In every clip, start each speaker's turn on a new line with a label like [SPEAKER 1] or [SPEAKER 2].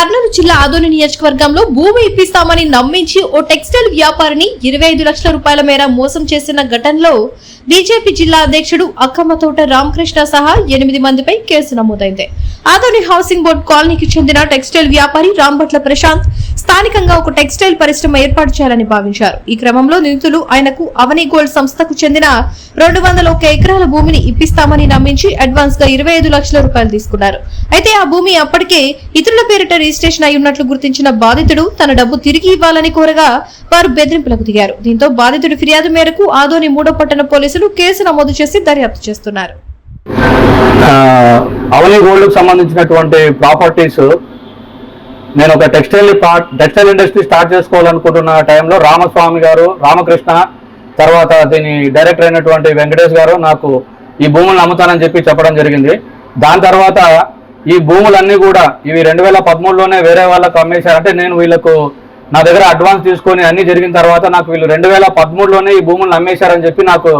[SPEAKER 1] కర్నూలు జిల్లా ఆదోని నియోజకవర్గంలో భూమి ఇప్పిస్తామని నమ్మించి ఓ టెక్స్టైల్ వ్యాపారిని 25 లక్షల రూపాయల మేర మోసం చేసిన ఘటనలో బీజేపీ జిల్లా అధ్యక్షుడు అక్కమ్మతోట రామకృష్ణ సహా 8 మందిపై కేసు నమోదైంది. ఆదోని హౌసింగ్ బోర్డు కాలనీకి చెందిన టెక్స్టైల్ వ్యాపారి రాంభట్ల ప్రశాంత్ స్థానికంగా ఒక టెక్స్టైల్ పరిశ్రమ ఏర్పాటు చేయాలని భావించారు. ఈ క్రమంలో నిందితులు ఆయనకు అవని గోల్డ్ సంస్థకు చెందిన 201 ఎకరాల భూమిని ఇప్పిస్తామని నమ్మించి అడ్వాన్స్ గా 25 లక్షల రూపాయలు తీసుకున్నారు. అయితే ఆ భూమి అప్పటికే ఇతరుల పేరిట రిజిస్ట్రేషన్ అయి ఉన్నట్లు గుర్తించిన బాధితుడు తన డబ్బు తిరిగి ఇవ్వాలని కోరగా వారు బెదిరింపులకు దిగారు. దీంతో బాధితుడి ఫిర్యాదు మేరకు ఆదోని 3వ పట్టణ పోలీసులు కేసు నమోదు చేసి దర్యాప్తు చేస్తున్నారు.
[SPEAKER 2] అవని గోల్డ్ కు సంబంధించినటువంటి ప్రాపర్టీస్ నేను ఒక టెక్స్టైల్ ఇండస్ట్రీ స్టార్ట్ చేసుకోవాలనుకుంటున్న టైంలో రామస్వామి గారు, రామకృష్ణ, తర్వాత దీని డైరెక్టర్ అయినటువంటి వెంకటేష్ గారు నాకు ఈ భూములను అమ్ముతానని చెప్పడం జరిగింది. దాని తర్వాత ఈ భూములన్నీ కూడా ఇవి 2013లోనే వేరే వాళ్ళకు అమ్మేశారు. అంటే నేను వీళ్ళకు నా దగ్గర అడ్వాన్స్ తీసుకొని అన్ని జరిగిన తర్వాత నాకు వీళ్ళు 2013లోనే ఈ భూములను అమ్మేశారని చెప్పి నాకు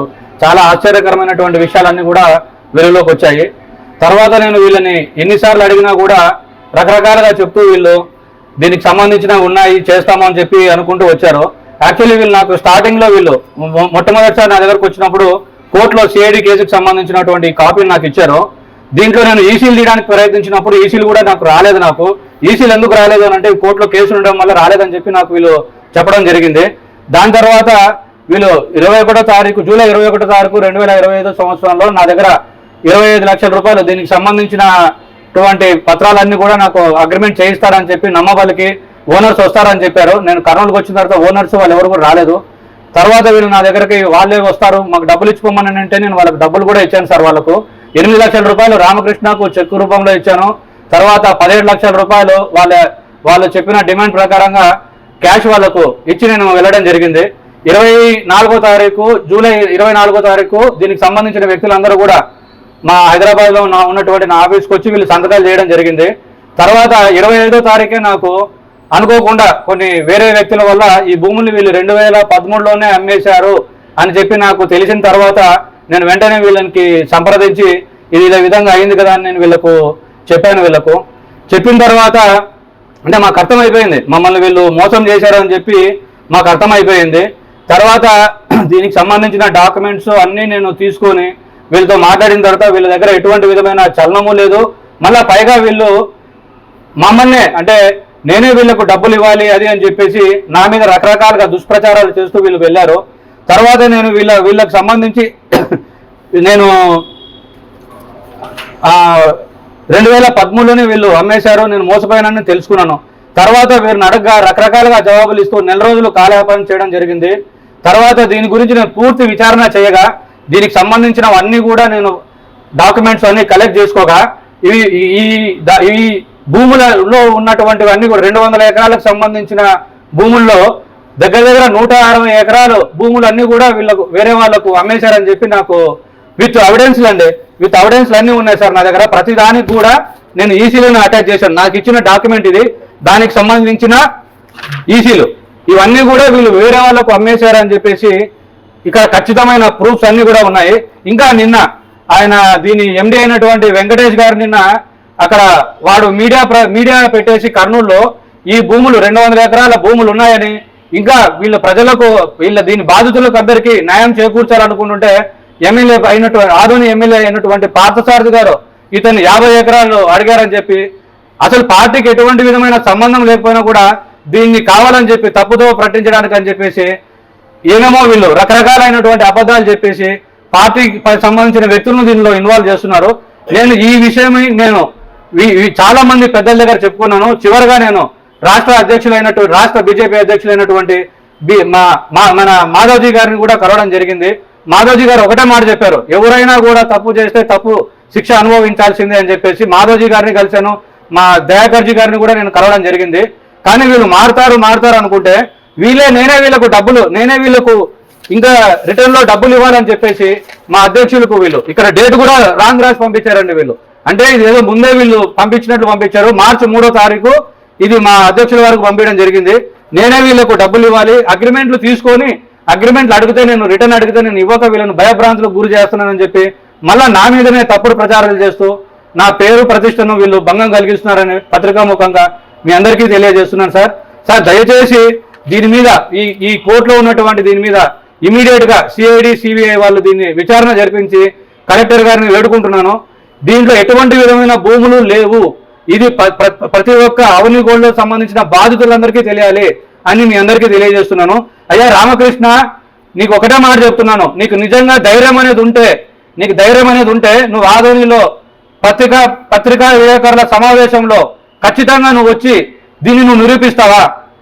[SPEAKER 2] చాలా ఆశ్చర్యకరమైనటువంటి విషయాలన్నీ కూడా వెలుగులోకి వచ్చాయి. తర్వాత నేను వీళ్ళని ఎన్నిసార్లు అడిగినా కూడా రకరకాలుగా చెప్తూ వీళ్ళు దీనికి సంబంధించిన ఉన్నాయి చేస్తామని చెప్పి అనుకుంటూ వచ్చారు. యాక్చువల్లీ వీళ్ళు నాకు స్టార్టింగ్లో వీళ్ళు మొట్టమొదటిసారి నా దగ్గరకు వచ్చినప్పుడు కోర్టులో సిఐడి కేసుకు సంబంధించినటువంటి కాపీని నాకు ఇచ్చారు. దీంట్లో నేను ఈసీలు తీయడానికి ప్రయత్నించినప్పుడు ఈసీలు కూడా నాకు రాలేదు. నాకు ఈసీలు ఎందుకు రాలేదు అని అంటే కోర్టులో కేసులు ఉండడం వల్ల రాలేదని చెప్పి నాకు వీళ్ళు చెప్పడం జరిగింది. దాని తర్వాత వీళ్ళు 21వ తారీఖు జూలై 21వ తారీఖు 2025 సంవత్సరంలో నా దగ్గర 25 లక్షల రూపాయలు దీనికి సంబంధించినటువంటి పత్రాలన్నీ కూడా నాకు అగ్రిమెంట్ చేయిస్తారని చెప్పి నమ్మబలికి ఓనర్స్ వస్తారని చెప్పారు. నేను కర్నూలుకి వచ్చిన తర్వాత ఓనర్స్ వాళ్ళు ఎవరు కూడా రాలేదు. తర్వాత వీళ్ళు నా దగ్గరికి వాళ్ళే వస్తారు మాకు డబ్బులు ఇచ్చిపోమని అంటే నేను వాళ్ళకి డబ్బులు కూడా ఇచ్చాను సార్. వాళ్ళకు 8 లక్షల రూపాయలు రామకృష్ణకు చెక్కు రూపంలో ఇచ్చాను. తర్వాత 17 లక్షల రూపాయలు వాళ్ళు చెప్పిన డిమాండ్ ప్రకారంగా క్యాష్ వాళ్ళకు ఇచ్చి నేను వెళ్ళడం జరిగింది. 24వ తారీఖు జూలై 24వ తారీఖు దీనికి సంబంధించిన వ్యక్తులందరూ కూడా మా హైదరాబాద్లో ఉన్నటువంటి నా ఆఫీస్కి వచ్చి వీళ్ళు సంతకాలు చేయడం జరిగింది. తర్వాత 25వ తారీఖే నాకు అనుకోకుండా కొన్ని వేరే వ్యక్తుల వల్ల ఈ భూములు వీళ్ళు 2013లోనే అమ్మేశారు అని చెప్పి నాకు తెలిసిన తర్వాత నేను వెంటనే వీళ్ళకి సంప్రదించి ఇది ఇలా విధంగా అయింది కదా అని నేను వీళ్ళకు చెప్పాను. చెప్పిన తర్వాత అంటే మాకు అర్థమైపోయింది మమ్మల్ని వీళ్ళు మోసం చేశారు అని చెప్పి మాకు అర్థమైపోయింది. తర్వాత దీనికి సంబంధించిన డాక్యుమెంట్స్ అన్నీ నేను తీసుకొని వీళ్ళతో మాట్లాడిన తర్వాత వీళ్ళ దగ్గర ఎటువంటి విధమైన చలనము లేదు. మళ్ళీ పైగా వీళ్ళు మమ్మల్ని అంటే నేనే వీళ్ళకు డబ్బులు ఇవ్వాలి అది అని చెప్పేసి నా మీద రకరకాలుగా దుష్ప్రచారాలు చేస్తూ వీళ్ళు వెళ్ళారు. తర్వాత నేను వీళ్ళకి సంబంధించి నేను 2013లోనే వీళ్ళు అమ్మేశారు, నేను మోసపోయానని తెలుసుకున్నాను. తర్వాత వీరిని అడగగా రకరకాలుగా జవాబులు ఇస్తూ 4 రోజులు కాలయాపన చేయడం జరిగింది. తర్వాత దీని గురించి నేను పూర్తి విచారణ చేయగా దీనికి సంబంధించినవన్నీ కూడా నేను డాక్యుమెంట్స్ అన్ని కలెక్ట్ చేసుకోగా ఈ భూములలో ఉన్నటువంటివన్నీ కూడా 200 ఎకరాలకు సంబంధించిన భూముల్లో దగ్గర 160 ఎకరాలు భూములన్నీ కూడా వీళ్ళకు వేరే వాళ్ళకు అమ్మేశారని చెప్పి నాకు విత్ ఎవిడెన్స్లు అన్నీ ఉన్నాయి సార్ నా దగ్గర. ప్రతి దానికి కూడా నేను ఈసీలను అటాచ్ చేశాను. నాకు ఇచ్చిన డాక్యుమెంట్ ఇది, దానికి సంబంధించిన ఈసీలు ఇవన్నీ కూడా వీళ్ళు వేరే వాళ్ళకు అమ్మేశారని చెప్పేసి ఇక్కడ ఖచ్చితమైన ప్రూఫ్స్ అన్ని కూడా ఉన్నాయి. ఇంకా నిన్న ఆయన దీని ఎండి అయినటువంటి వెంకటేష్ గారు నిన్న అక్కడ వాడు మీడియా పెట్టేసి కర్నూలులో ఈ భూములు 200 ఎకరాల భూములు ఉన్నాయని ఇంకా వీళ్ళ ప్రజలకు దీని బాధితులకు అందరికీ న్యాయం చేకూర్చాలనుకుంటుంటే ఆదోని ఎమ్మెల్యే అయినటువంటి పార్థసారథి గారు ఇతను 50 ఎకరాలు అడిగారని చెప్పి అసలు పార్టీకి ఎటువంటి విధమైన సంబంధం లేకపోయినా కూడా దీన్ని కావాలని చెప్పి తప్పుదో పట్టించడానికి అని చెప్పేసి ఏమేమో వీళ్ళు రకరకాలైనటువంటి అబద్ధాలు చెప్పేసి పార్టీకి సంబంధించిన వ్యక్తులను దీనిలో ఇన్వాల్వ్ చేస్తున్నారు. నేను ఈ విషయమై నేను చాలా మంది పెద్దల దగ్గర చెప్పుకున్నాను. చివరిగా నేను రాష్ట్ర బీజేపీ అధ్యక్షులైనటువంటి మన మాధవ్జీ గారిని కూడా కలవడం జరిగింది. మాధవ్జీ గారు ఒకటే మాట చెప్పారు, ఎవరైనా కూడా తప్పు చేస్తే తప్పు శిక్ష అనుభవించాల్సిందే అని చెప్పేసి మాధవ్జీ గారిని కలిశాను. మా దయాకర్జీ గారిని కూడా నేను కలవడం జరిగింది. కానీ వీళ్ళు మారుతారు అనుకుంటే నేనే వీళ్ళకు ఇంకా రిటర్న్ లో డబ్బులు ఇవ్వాలని చెప్పేసి మా అధ్యక్షులకు వీళ్ళు ఇక్కడ డేట్ కూడా రాంగ్ రాసి పంపించారండి. వీళ్ళు అంటే ఇది ఏదో ముందే వీళ్ళు పంపించారు. మార్చి 3వ తారీఖు ఇది మా అధ్యక్షుల వారికి పంపించడం జరిగింది. నేనే వీళ్ళకు డబ్బులు ఇవ్వాలి, అగ్రిమెంట్లు తీసుకొని అగ్రిమెంట్లు అడిగితే నేను రిటర్న్ అడిగితే నేను ఇవ్వక వీళ్ళని భయభ్రాంతులకు గురి చేస్తున్నానని చెప్పి మళ్ళా నా మీదనే తప్పుడు ప్రచారాలు చేస్తూ నా పేరు ప్రతిష్టను వీళ్ళు భంగం కలిగిస్తున్నారని పత్రికాముఖంగా మీ అందరికీ తెలియజేస్తున్నాను సార్. సార్ దయచేసి దీని మీద ఈ కోర్టులో ఉన్నటువంటి దీని మీద ఇమీడియట్ గా సిఐడి సిబిఐ వాళ్ళు దీన్ని విచారణ జరిపించి కలెక్టర్ గారిని వేడుకుంటున్నాను. దీంట్లో ఎటువంటి విధమైన భూములు లేవు. ఇది ప్రతి ఒక్క అవని గోల్డ్ సంబంధించిన బాధితులందరికీ తెలియాలి అని మీ అందరికీ తెలియజేస్తున్నాను. అయ్యా రామకృష్ణ, నీకు ఒకటే మాట చెప్తున్నాను, నీకు నిజంగా ధైర్యం అనేది ఉంటే నువ్వు ఆదోనిలో పత్రికా విలేకరుల సమావేశంలో ఖచ్చితంగా నువ్వు వచ్చి దీన్ని నువ్వు నిరూపిస్తావా?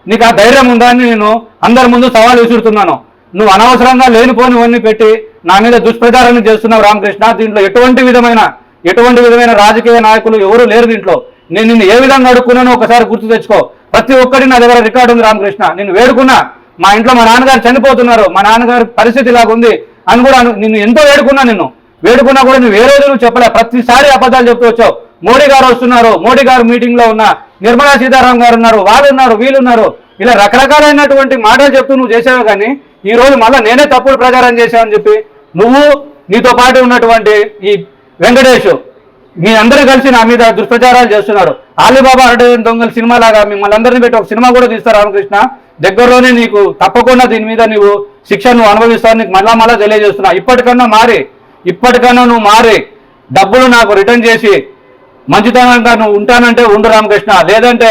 [SPEAKER 2] నీకు ఆ ధైర్యం ఉందా అని నేను అందరి ముందు సవాల్ విసురుతున్నాను. నువ్వు అనవసరంగా లేనిపోనివన్నీ పెట్టి నా మీద దుష్ప్రచారాన్ని చేస్తున్నావు రామకృష్ణ. దీంట్లో ఎటువంటి విధమైన రాజకీయ నాయకులు ఎవరు లేరు దీంట్లో. నేను నిన్ను ఏ విధంగా అడుక్కున్నానో ఒకసారి గుర్తు తెచ్చుకో. ప్రతి ఒక్కటి నా దగ్గర రికార్డు ఉంది రామకృష్ణ. నేను వేడుకున్నా, మా ఇంట్లో మా నాన్నగారు చనిపోతున్నారు, మా నాన్నగారి పరిస్థితి ఇలాగుంది అని కూడా నిన్ను ఎంతో వేడుకున్నా కూడా నువ్వు ఏ రోజు నువ్వు చెప్పలే. ప్రతిసారి అబద్ధాలు చెప్తూ వచ్చావు. మోడీ గారు వస్తున్నారు, మోడీ గారు మీటింగ్ లో ఉన్న నిర్మలా సీతారామన్ గారు ఉన్నారు, వాళ్ళున్నారు, వీళ్ళున్నారు, ఇలా రకరకాలైనటువంటి మాటలు చెప్తూ నువ్వు చేసావు. కానీ ఈ రోజు మళ్ళీ నేనే తప్పుడు ప్రచారం చేశావని చెప్పి నువ్వు, నీతో పాటు ఉన్నటువంటి ఈ వెంకటేష్, మీ అందరూ కలిసి నా మీద దుష్ప్రచారాలు చేస్తున్నారు. ఆలీబాబా అరడే దొంగల సినిమా లాగా మిమ్మల్ని అందరినీ పెట్టి ఒక సినిమా కూడా తీస్తారు రామకృష్ణ. దగ్గరలోనే నీకు తప్పకుండా దీని మీద నీవు శిక్ష నువ్వు అనుభవిస్తావు. నీకు మళ్ళా తెలియజేస్తున్నా. ఇప్పటికన్నా నువ్వు మారి డబ్బులు నాకు రిటర్న్ చేసి మంచితనంగా నువ్వు ఉంటానంటే ఉండు రామకృష్ణ. లేదంటే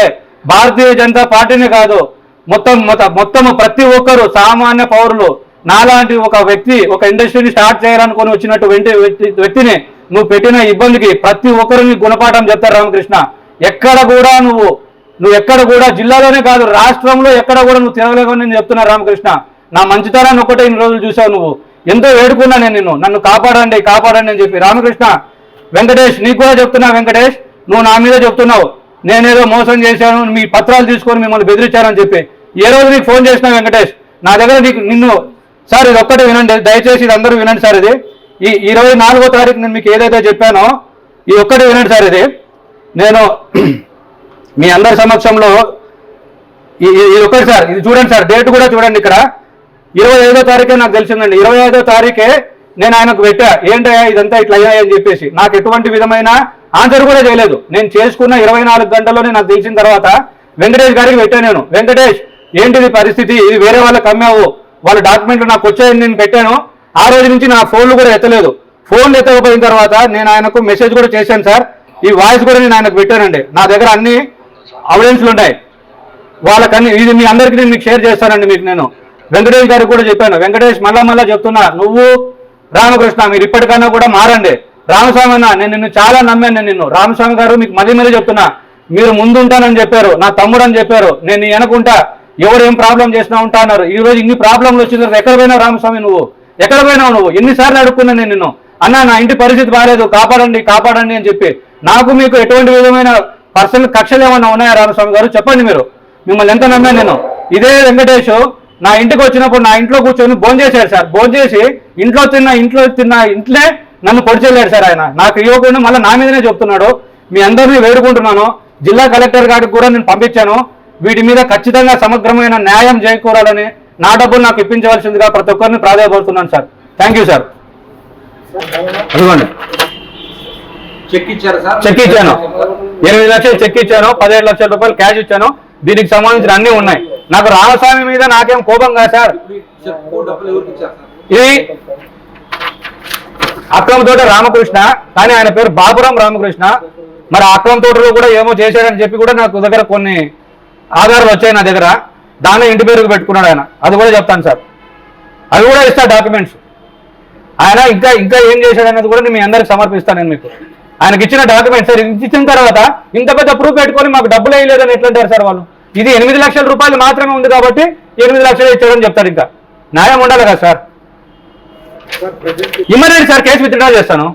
[SPEAKER 2] భారతీయ జనతా పార్టీని కాదు, మొత్తం ప్రతి ఒక్కరు సామాన్య పౌరులు నాలాంటి ఒక వ్యక్తి ఒక ఇండస్ట్రీని స్టార్ట్ చేయాలనుకొని వచ్చినట్టు వ్యక్తిని నువ్వు పెట్టిన ఇబ్బందికి ప్రతి ఒక్కరిని గుణపాఠం చెప్తారు రామకృష్ణ. నువ్వు ఎక్కడ కూడా జిల్లాలోనే కాదు రాష్ట్రంలో ఎక్కడ కూడా నువ్వు తిరగలేవని నేను చెప్తున్నా రామకృష్ణ. నా మంచితనాన్ని ఒకటే ఇన్ని రోజులు చూసావు. నువ్వు ఎంతో వేడుకున్నా నేను నన్ను కాపాడండి అని చెప్పి. రామకృష్ణ, వెంకటేష్ నీకు కూడా చెప్తున్నా. వెంకటేష్, నువ్వు నా మీద చెప్తున్నావు నేనేదో మోసం చేశాను, మీ పత్రాలు తీసుకొని మిమ్మల్ని బెదిరించానని చెప్పి. ఏ రోజు నీకు ఫోన్ చేసినా వెంకటేష్, నా దగ్గర నిన్ను సార్ ఇది ఒక్కటే వినండి, దయచేసి ఇది అందరూ వినండి సార్. ఇది ఈ 24వ తారీఖు నేను మీకు ఏదైతే చెప్పానో ఈ ఒక్కటి వినండి సార్. ఇది నేను మీ అందరి సమక్షంలో ఇది ఒక్కటి సార్, ఇది చూడండి సార్, డేట్ కూడా చూడండి. ఇక్కడ 25వ తారీఖే నాకు తెలిసిందండి. 25వ తారీఖే నేను ఆయనకు పెట్టా, ఏంటయ్యా ఇదంతా ఇట్లా అయ్యాయని చెప్పేసి. నాకు ఎటువంటి విధమైన ఆన్సర్ కూడా చేయలేదు. నేను చేసుకున్న 24 గంటల్లోనే నాకు తెలిసిన తర్వాత వెంకటేష్ గారికి పెట్టా నేను. వెంకటేష్, ఏంటిది పరిస్థితి, ఇది వేరే వాళ్ళకి అమ్మావు, వాళ్ళ డాక్యుమెంట్లు నాకు వచ్చాయని నేను పెట్టాను. ఆ రోజు నుంచి నా ఫోన్లు కూడా ఎత్తలేదు. ఫోన్లు ఎత్తకపోయిన తర్వాత నేను ఆయనకు మెసేజ్ కూడా చేశాను సార్. ఈ వాయిస్ కూడా నేను ఆయనకు పెట్టానండి. నా దగ్గర అన్ని ఎవిడెన్స్లు ఉన్నాయి వాళ్ళకన్నీ. ఇది మీ అందరికీ నేను మీకు షేర్ చేస్తానండి. మీకు నేను వెంకటేష్ గారికి కూడా చెప్పాను. వెంకటేష్, మళ్ళా చెప్తున్నా, నువ్వు రామకృష్ణ మీరు ఇప్పటికన్నా కూడా మారండి. రామస్వామి అన్న, నేను నిన్ను చాలా నమ్మాను. నిన్ను రామస్వామి గారు మీకు మళ్ళీ చెప్తున్నా, మీరు ముందుంటానని చెప్పారు, నా తమ్ముడు అని చెప్పారు, నేను వెనకుంటా, ఎవరు ఏం ప్రాబ్లం చేసినా ఉంటా అన్నారు. ఈ రోజు ఇన్ని ప్రాబ్లంలు వచ్చిన తర్వాత ఎక్కడ పోయినావు రామస్వామి? ఎక్కడ పోయినావు నువ్వు? ఎన్నిసార్లు అడుక్కున్నా నేను నిన్ను, అన్న నా ఇంటి పరిస్థితి బాగాలేదు, కాపాడండి అని చెప్పి. నాకు మీకు ఎటువంటి విధమైన పర్సనల్ కక్షలు ఏమన్నా ఉన్నాయా రామస్వామి గారు? చెప్పండి. మిమ్మల్ని ఎంత నమ్మాను నేను. ఇదే వెంకటేష్ నా ఇంటికి వచ్చినప్పుడు నా ఇంట్లో కూర్చొని భోంచేశాడు సార్. భోంచేసి ఇంట్లో తిన్న ఇంట్లే నన్ను పొడిచెళ్ళాడు సార్. ఆయన నాకు ఇవ్వకుండా మళ్ళీ నా మీదనే చెప్తున్నాడు. మీ అందరినీ వేడుకుంటున్నాను. జిల్లా కలెక్టర్ గారికి కూడా నేను పంపించాను. వీటి మీద ఖచ్చితంగా సమగ్రమైన న్యాయం చేకూరాలని, నా డబ్బులు నాకు ఇప్పించవలసిందిగా ప్రతి ఒక్కరిని ప్రాధాయపడుతున్నాను సార్. Thank you sir. అదిగోండి, చెక్ ఇచ్చాను. 8 లక్షలు చెక్ ఇచ్చాను, 17 లక్షల రూపాయలు క్యాష్ ఇచ్చాను. దీనికి సంబంధించిన అన్ని ఉన్నాయి. నాకు రామస్వామి మీద నాకేం కోపం కాదు సార్. ఇది అక్రమ తోట రామకృష్ణ, కానీ ఆయన పేరు బాపురం రామకృష్ణ. మరి అక్రమ తోటలో కూడా ఏమో చేశాడని చెప్పి కూడా నాకు దగ్గర కొన్ని ఆధారాలు వచ్చాయి నా దగ్గర. దాన్ని ఇంటి పేరుకు పెట్టుకున్నాడు ఆయన. అది కూడా చెప్తాను సార్, అవి కూడా ఇస్తా డాక్యుమెంట్స్. ఆయన ఇంకా ఏం చేశాడనేది కూడా నేను మీ అందరికి సమర్పిస్తాను. నేను మీకు ఆయనకి ఇచ్చిన డాక్యుమెంట్స్ సార్. ఇచ్చిన తర్వాత ఇంత పెద్ద ప్రూఫ్ పెట్టుకొని మాకు డబ్బులు వేయలేదని ఎట్లంటారు సార్ వాళ్ళు? ఇది 8 లక్షల రూపాయలు మాత్రమే ఉంది కాబట్టి 8 లక్షలు ఇచ్చాడని చెప్తారు. ఇంకా న్యాయం ఉండాలి కదా సార్? ఇమ్మనండి సార్, కేసు విత్డ్రా చేస్తాను.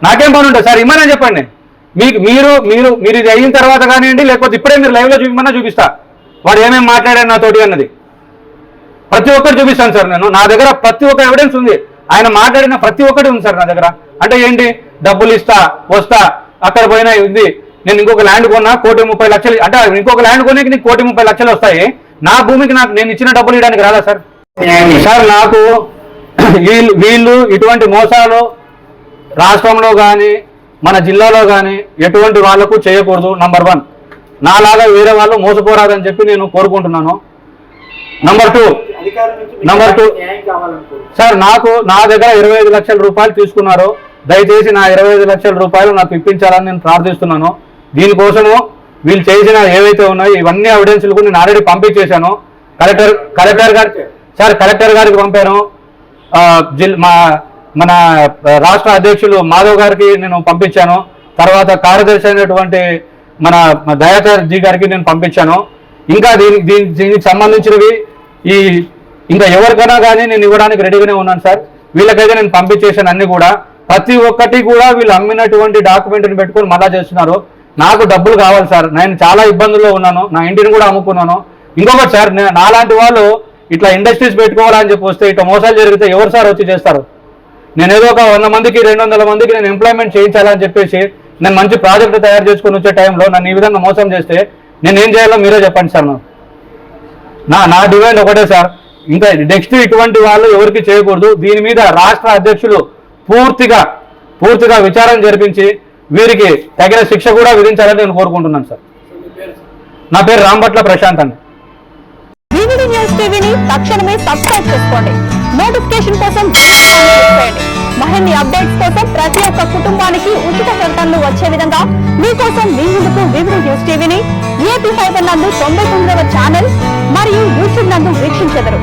[SPEAKER 2] నాకేం పని ఉంటుంది సార్? ఇమ్మని చెప్పండి. మీరు ఇది అయిన తర్వాత కానివ్వండి, లేకపోతే ఇప్పుడే మీరు లైవ్లో చూపిమన్నా చూపిస్తా. వాడు ఏమేమి మాట్లాడాడు నాతోటి అన్నది ప్రతి ఒక్కరు చూపిస్తాను సార్. నా దగ్గర ప్రతి ఒక్క ఎవిడెన్స్ ఉంది. ఆయన మాట్లాడిన ప్రతి ఒక్కటి ఉంది సార్ నా దగ్గర. అంటే ఏంటి, డబ్బులు ఇస్తా వస్తా, అక్కడ పోయినా ఉంది, నేను ఇంకొక ల్యాండ్ కొన్నా 1,30,00,000, అంటే ఇంకొక ల్యాండ్ కొనేకి నీకు 1,30,00,000 వస్తాయి. నా భూమికి నేను ఇచ్చిన డబ్బులు ఇవ్వడానికి రాదా సార్? సార్ నాకు వీళ్ళు ఇటువంటి మోసాలు రాష్ట్రంలో కానీ మన జిల్లాలో కానీ ఎటువంటి వాళ్లకు చేయకూడదు. నంబర్ 1. నాలాగా వేరే వాళ్ళు మోసపోరాదని చెప్పి నేను కోరుకుంటున్నాను. నంబర్ టూ సార్, నా దగ్గర 25 లక్షల రూపాయలు తీసుకున్నారు. దయచేసి నా 25 లక్షల రూపాయలు నాకు ఇప్పించాలని నేను ప్రార్థిస్తున్నాను. దీనికోసము వీళ్ళు చేసిన ఏవైతే ఉన్నాయో ఇవన్నీ ఎవిడెన్స్లు కూడా నేను ఆల్రెడీ పంపించేశాను. కలెక్టర్ గారికి పంపాను. మన రాష్ట్ర అధ్యక్షులు మాధవ్ గారికి నేను పంపించాను. తర్వాత కార్యదర్శి అయినటువంటి మన దయాకర్ జీ గారికి నేను పంపించాను. ఇంకా దీనికి సంబంధించినవి ఇంకా ఎవరికైనా కానీ నేను ఇవ్వడానికి రెడీగానే ఉన్నాను సార్. వీళ్ళకైతే నేను పంపించేసాను అన్ని కూడా. ప్రతి ఒక్కటి కూడా వీళ్ళు అమ్మినటువంటి డాక్యుమెంట్ని పెట్టుకొని మళ్ళా చేస్తున్నారు. నాకు డబ్బులు కావాలి సార్. నేను చాలా ఇబ్బందుల్లో ఉన్నాను. నా ఇంటిని కూడా అమ్ముకున్నాను. ఇంకొకటి సార్, నాలాంటి వాళ్ళు ఇట్లా ఇండస్ట్రీస్ పెట్టుకోవాలని చెప్పి వస్తే ఇట్లా మోసాలు జరిగితే ఎవరు సార్ వచ్చి చేస్తారు? నేను ఏదో ఒక 100 మందికి 200 మందికి నేను ఎంప్లాయ్మెంట్ చేయించాలని చెప్పేసి నేను మంచి ప్రాజెక్టు తయారు చేసుకుని వచ్చే టైంలో నన్ను ఈ విధంగా మోసం చేస్తే నేను ఏం చేయాలో మీరే చెప్పండి సార్. నా డిమాండ్ ఒకటే సార్, ఇంకా నెక్స్ట్ ఇటువంటి వాళ్ళు ఎవరికి చేయకూడదు. దీని మీద రాష్ట్ర అధ్యక్షులు పూర్తిగా విచారణ జరిపించి వీరికి తగిన శిక్ష కూడా విధించాలని నేను కోరుకుంటున్నాను సార్. నా పేరు రాంభట్ల ప్రశాంత్ అండి.
[SPEAKER 3] వివిడి న్యూస్ టీవీని తక్షణమే సబ్స్క్రైబ్ చేసుకోండి. నోటిఫికేషన్ కోసం బెల్ ఐకాన్ క్లిక్ చేయండి. మరిన్ని అప్డేట్స్ కోసం ప్రతి ఒక్క కుటుంబానికి ఉచిత ప్రకటనలు వచ్చే విధంగా మీకోసం మీ ముందుకు వివిడి న్యూస్ టీవీని ఏపీ ఫైబర్ నందు 99వ ఛానల్ మరియు యూట్యూబ్ నందు వీక్షించెదరు.